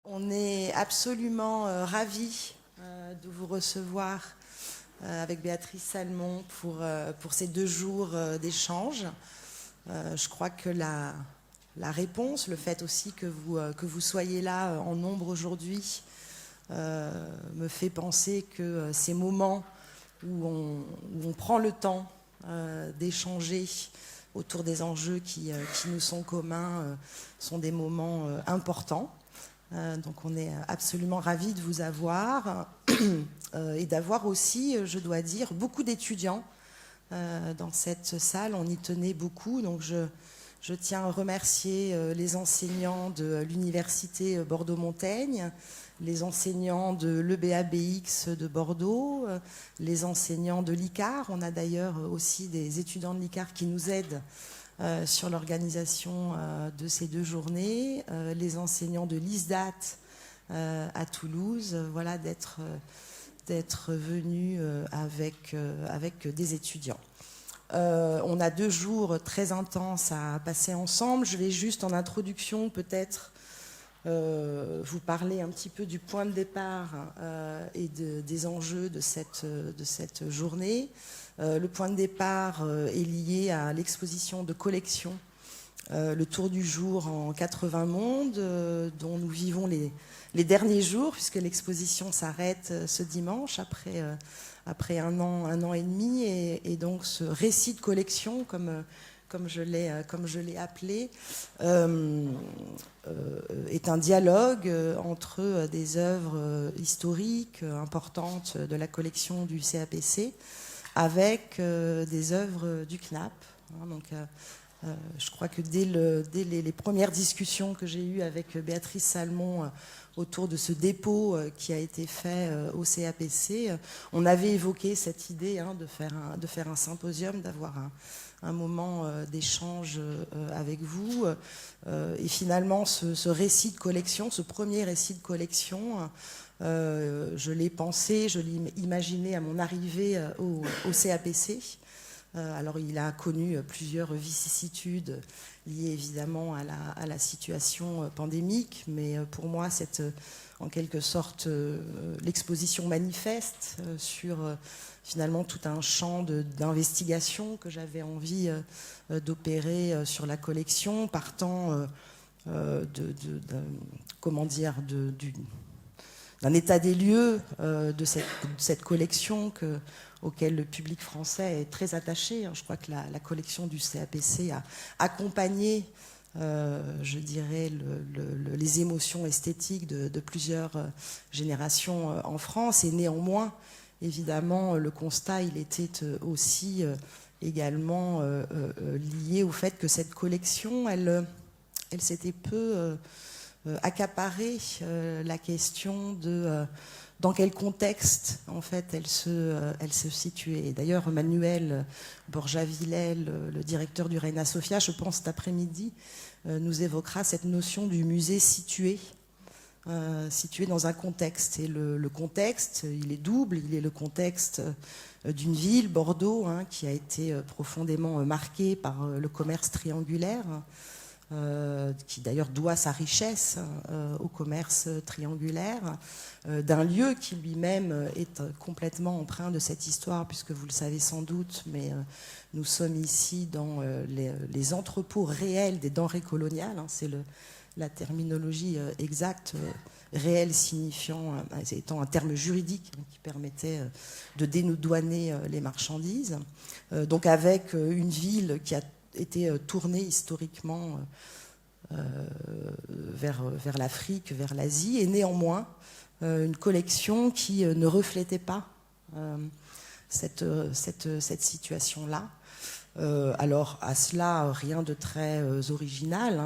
On est absolument ravis de vous recevoir avec Béatrice Salmon pour ces 2 jours d'échange. Je crois que la réponse, le fait aussi que vous soyez là en nombre aujourd'hui, me fait penser que ces moments où on prend le temps d'échanger autour des enjeux qui nous sont communs sont des moments importants. Donc on est absolument ravis de vous avoir et d'avoir aussi, je dois dire, beaucoup d'étudiants dans cette salle. On y tenait beaucoup, donc je tiens à remercier les enseignants de l'Université Bordeaux-Montaigne, les enseignants de l'EBABX de Bordeaux, les enseignants de l'ICAR. On a d'ailleurs aussi des étudiants de l'ICAR qui nous aident sur l'organisation de ces 2 journées, les enseignants de l'ISDAT à Toulouse, voilà, d'être venus avec des étudiants. On a 2 jours très intenses à passer ensemble. Je vais juste en introduction peut-être vous parler un petit peu du point de départ et des enjeux de cette journée. Le point de départ est lié à l'exposition de collection Le Tour du jour en 80 mondes, dont nous vivons les derniers jours, puisque l'exposition s'arrête ce dimanche après un an et demi. Et donc ce récit de collection, comme je l'ai appelé, est un dialogue entre des œuvres historiques importantes de la collection du CAPC avec des œuvres du CNAP. Donc, je crois que dès les premières discussions que j'ai eues avec Béatrice Salmon autour de ce dépôt qui a été fait au CAPC, on avait évoqué cette idée de faire un symposium, d'avoir un moment d'échange avec vous. Et finalement, ce récit de collection, ce premier récit de collection, je l'ai pensé, je l'ai imaginé à mon arrivée au CAPC. Alors il a connu plusieurs vicissitudes liées évidemment à la situation pandémique, mais pour moi c'est en quelque sorte l'exposition manifeste sur finalement tout un champ d'investigation que j'avais envie d'opérer sur la collection, partant d'un état des lieux de cette collection auquel le public français est très attaché. Je crois que la collection du CAPC a accompagné, je dirais, les émotions esthétiques de plusieurs générations en France. Et néanmoins, évidemment, le constat, il était aussi également lié au fait que cette collection, elle s'était peu accaparé la question de dans quel contexte en fait elle se situait. D'ailleurs, Manuel Borja-Villet, le directeur du Reina Sofia, je pense cet après-midi, nous évoquera cette notion du musée situé dans un contexte. Et le contexte, il est double. Il est le contexte d'une ville, Bordeaux, qui a été profondément marquée par le commerce triangulaire, qui d'ailleurs doit sa richesse au commerce triangulaire, d'un lieu qui lui-même est complètement empreint de cette histoire, puisque vous le savez sans doute, mais nous sommes ici dans les entrepôts réels des denrées coloniales, c'est la terminologie exacte, réel signifiant, étant un terme juridique qui permettait de dédouaner les marchandises. Donc avec une ville qui a été tournée historiquement vers l'Afrique, vers l'Asie, et néanmoins une collection qui ne reflétait pas cette situation-là. Alors à cela, rien de très original.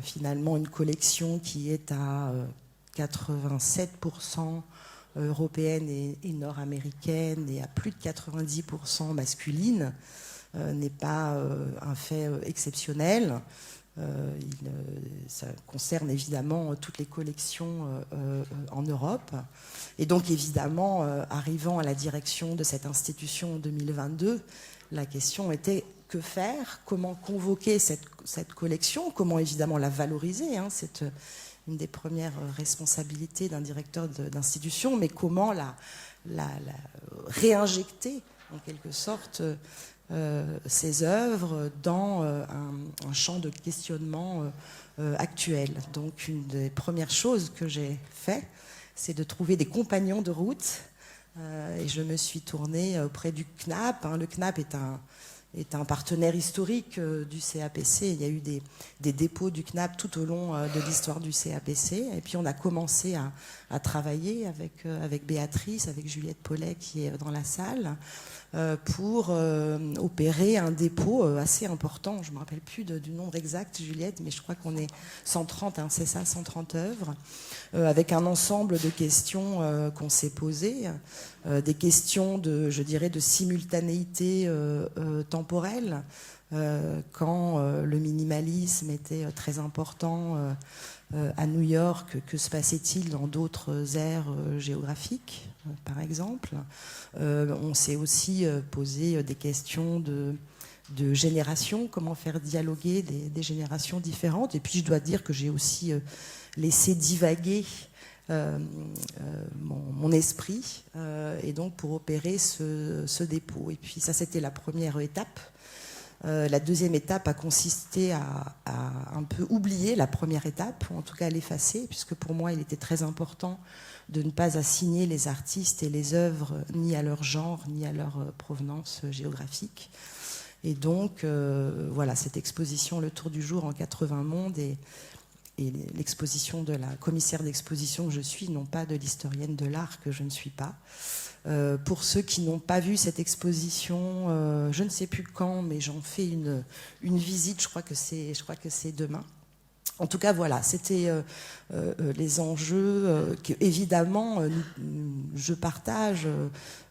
Finalement, une collection qui est à 87% européenne et nord-américaine et à plus de 90% masculine, n'est pas un fait exceptionnel. Ça concerne évidemment toutes les collections en Europe. Et donc évidemment, arrivant à la direction de cette institution en 2022, la question était que faire, comment convoquer cette collection, comment évidemment la valoriser. C'est des premières responsabilités d'un directeur d'institution, mais comment la réinjecter en quelque sorte ces œuvres dans un champ de questionnement actuel. Donc une des premières choses que j'ai fait, c'est de trouver des compagnons de route, et je me suis tournée auprès du CNAP. Le CNAP est un partenaire historique du CAPC. Il y a eu des dépôts du CNAP tout au long de l'histoire du CAPC. Et puis on a commencé à travailler avec Béatrice, avec Juliette Paulet qui est dans la salle, pour opérer un dépôt assez important. Je ne me rappelle plus du nombre exact, Juliette, mais je crois qu'on est 130, c'est ça, 130 œuvres, avec un ensemble de questions qu'on s'est posées, des questions je dirais, de simultanéité temporelle. Quand le minimalisme était très important à New York, que se passait-il dans d'autres aires géographiques, par exemple? On s'est aussi posé des questions de génération, comment faire dialoguer des générations différentes. Et puis je dois dire que j'ai aussi laissé divaguer mon esprit, et donc pour opérer ce dépôt. Et puis ça, c'était la première étape. La deuxième étape a consisté à un peu oublier la première étape, ou en tout cas à l'effacer, puisque pour moi il était très important de ne pas assigner les artistes et les œuvres ni à leur genre, ni à leur provenance géographique. Et donc, voilà, cette exposition, Le Tour du jour en 80 mondes, et l'exposition de la commissaire d'exposition que je suis, non pas de l'historienne de l'art que je ne suis pas. Pour ceux qui n'ont pas vu cette exposition, je ne sais plus quand, mais j'en fais une visite, je crois que c'est demain. En tout cas, voilà, c'était les enjeux que, évidemment, je partage,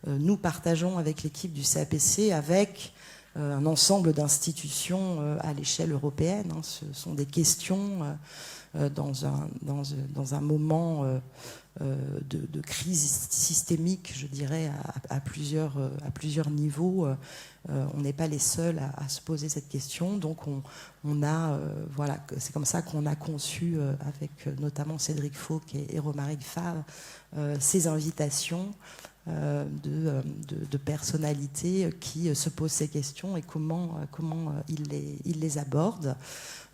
nous partageons avec l'équipe du CAPC, avec un ensemble d'institutions à l'échelle européenne. Ce sont des questions dans un moment de crise systémique, je dirais, à plusieurs niveaux. On n'est pas les seuls à se poser cette question. Donc voilà, c'est comme ça qu'on a conçu, avec notamment Cédric Fauque et Romaric Favre, ces invitations de personnalités qui se posent ces questions et comment ils les abordent.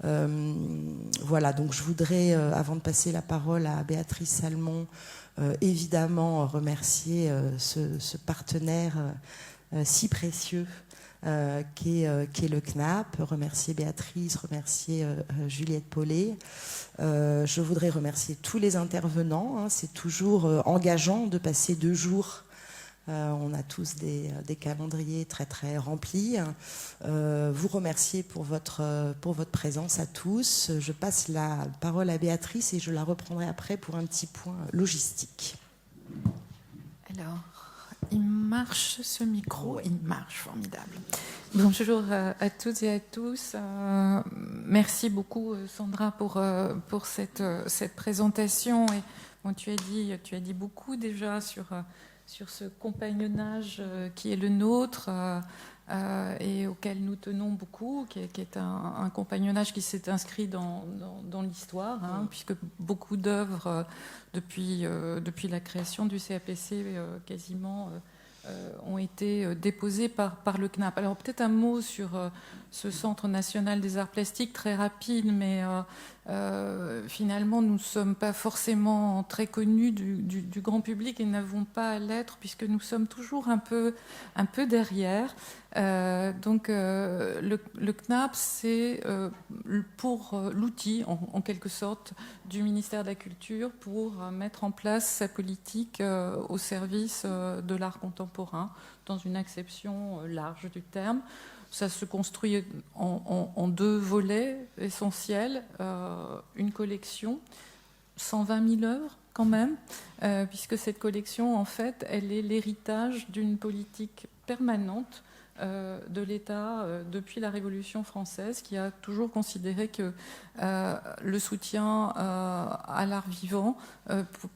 Voilà, donc je voudrais, avant de passer la parole à Béatrice Salmon, évidemment remercier ce partenaire si précieux qui est le CNAP, remercier Béatrice, remercier Juliette Paulet. Je voudrais remercier tous les intervenants. C'est toujours engageant de passer 2 jours. On a tous des calendriers très très remplis. Vous remercier pour votre présence à tous. Je passe la parole à Béatrice et je la reprendrai après pour un petit point logistique. Alors, il marche ce micro, il marche, formidable. Bonjour à toutes et à tous. Merci beaucoup Sandra pour cette présentation. Et bon, tu as dit beaucoup déjà sur ce compagnonnage qui est le nôtre et auquel nous tenons beaucoup, qui est un compagnonnage qui s'est inscrit dans l'histoire, puisque beaucoup d'œuvres depuis la création du CAPC quasiment ont été déposées par le CNAP. Alors peut-être un mot sur ce Centre national des arts plastiques, très rapide, mais finalement nous ne sommes pas forcément très connus du grand public et n'avons pas à l'être, puisque nous sommes toujours un peu derrière. Donc le CNAP, c'est pour l'outil en quelque sorte du ministère de la Culture pour mettre en place sa politique au service de l'art contemporain dans une acception large du terme. Ça se construit en 2 volets essentiels. Une collection, 120 000 œuvres quand même, puisque cette collection, en fait, elle est l'héritage d'une politique permanente de l'État depuis la Révolution française, qui a toujours considéré que le soutien à l'art vivant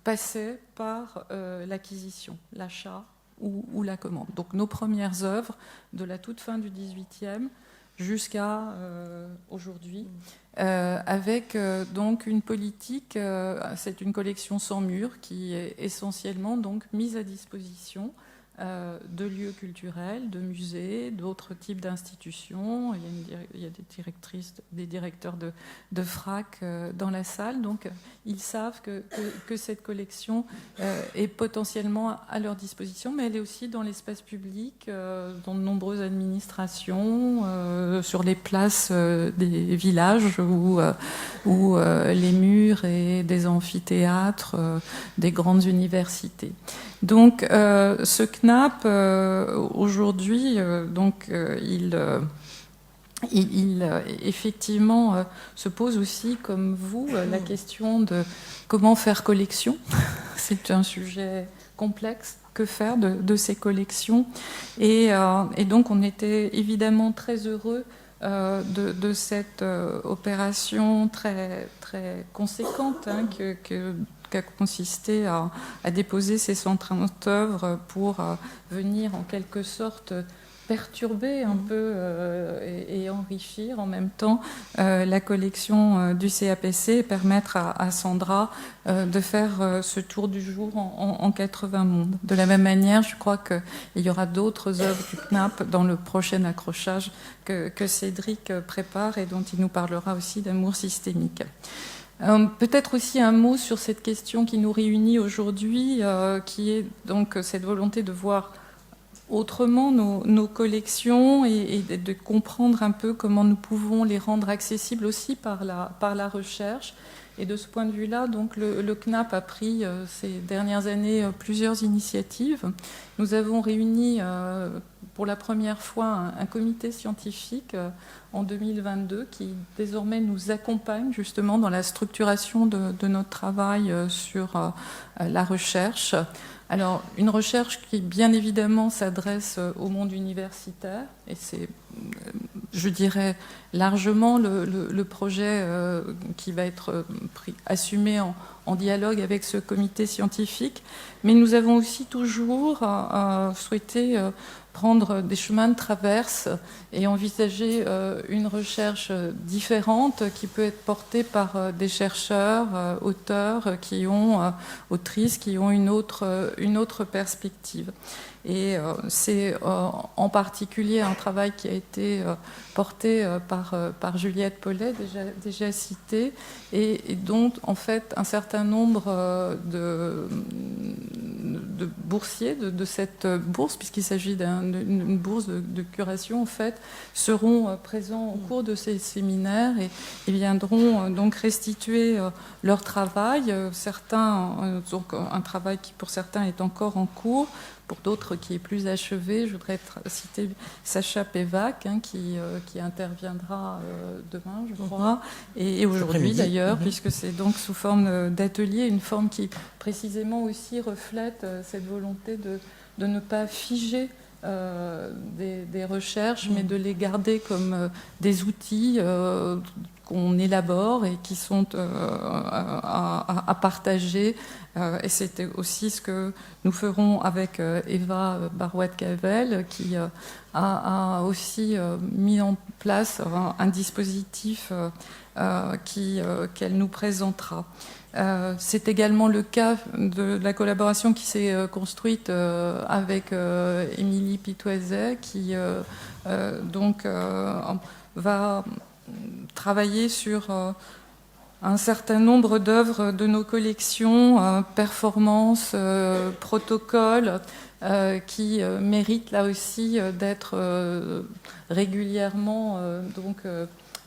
passait par l'acquisition, l'achat ou la commande. Donc nos premières œuvres de la toute fin du XVIIIe jusqu'à aujourd'hui, avec donc une politique, c'est une collection sans mur qui est essentiellement donc mise à disposition de lieux culturels, de musées, d'autres types d'institutions. Il y a des directrices, des directeurs de FRAC dans la salle. Donc, ils savent que cette collection est potentiellement à leur disposition, mais elle est aussi dans l'espace public, dans de nombreuses administrations, sur les places des villages où les murs et des amphithéâtres, des grandes universités. Donc, ce CNAP, aujourd'hui, il effectivement se pose aussi, comme vous, la question de comment faire collection. C'est un sujet complexe. Que faire de ces collections et donc, on était évidemment très heureux de cette opération très, très conséquente qu'a consisté à déposer ces 130 œuvres pour venir en quelque sorte perturber un peu et enrichir en même temps la collection du CAPC et permettre à Sandra de faire ce tour du jour en 80 mondes. De la même manière, je crois qu'il y aura d'autres œuvres du CNAP dans le prochain accrochage que Cédric prépare et dont il nous parlera aussi d'amour systémique. Peut-être aussi un mot sur cette question qui nous réunit aujourd'hui, qui est donc cette volonté de voir autrement nos collections et de comprendre un peu comment nous pouvons les rendre accessibles aussi par la recherche. Et de ce point de vue-là, donc le CNAP a pris ces dernières années plusieurs initiatives. Nous avons réuni pour la première fois un comité scientifique en 2022 qui désormais nous accompagne justement dans la structuration de notre travail sur la recherche. Alors, une recherche qui, bien évidemment, s'adresse au monde universitaire, et c'est, je dirais, largement le projet qui va être assumé en dialogue avec ce comité scientifique. Mais nous avons aussi toujours souhaité prendre des chemins de traverse et envisager une recherche différente qui peut être portée par des chercheurs, auteurs, autrices qui ont une autre perspective. Et c'est en particulier un travail qui a été porté par Juliette Paulet, déjà citée, et dont en fait un certain nombre de boursiers de cette bourse, puisqu'il s'agit d'une bourse de curation, en fait, seront présents au cours de ces séminaires et viendront donc restituer leur travail. Certains, donc un travail qui pour certains est encore en cours, pour d'autres qui est plus achevé. Je voudrais citer Sacha Pévac, qui interviendra demain, je crois, et aujourd'hui d'ailleurs, puisque c'est donc sous forme d'atelier, une forme qui précisément aussi reflète cette volonté de ne pas figer des recherches, mais de les garder comme des outils qu'on élabore et qui sont à partager. Et c'était aussi ce que nous ferons avec Eva Barouet-Cavel, qui a aussi mis en place un dispositif qu'elle nous présentera. C'est également le cas de la collaboration qui s'est construite avec Émilie Pitoiset, qui va travailler sur un certain nombre d'œuvres de nos collections, performances, protocoles, qui méritent là aussi d'être régulièrement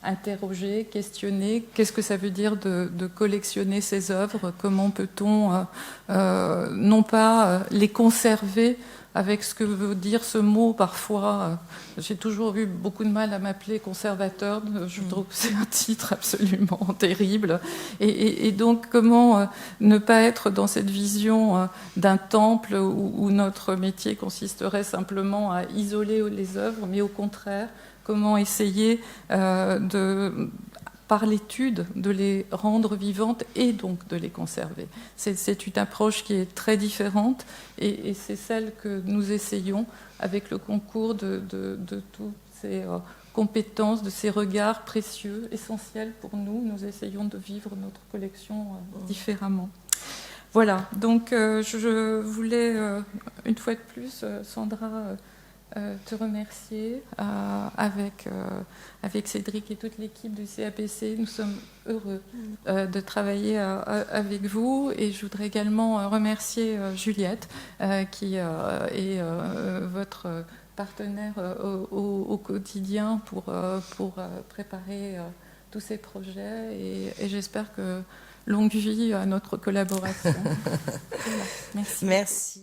interroger, questionner. Qu'est-ce que ça veut dire de collectionner ces œuvres? Comment peut-on non pas les conserver avec ce que veut dire ce mot parfois. J'ai toujours eu beaucoup de mal à m'appeler conservateur. Je trouve que c'est un titre absolument terrible. Et donc, comment ne pas être dans cette vision d'un temple où notre métier consisterait simplement à isoler les œuvres, mais au contraire, comment essayer par l'étude, de les rendre vivantes et donc de les conserver. C'est une approche qui est très différente et c'est celle que nous essayons avec le concours de tous ces compétences, de ces regards précieux, essentiels pour nous. Nous essayons de vivre notre collection différemment. Voilà, donc je voulais, une fois de plus, Sandra, te remercier avec Cédric et toute l'équipe du CAPC. Nous sommes heureux de travailler avec vous, et je voudrais également remercier Juliette qui est votre partenaire au quotidien pour préparer tous ces projets, et j'espère que longue vie à notre collaboration. Voilà. Merci. Merci.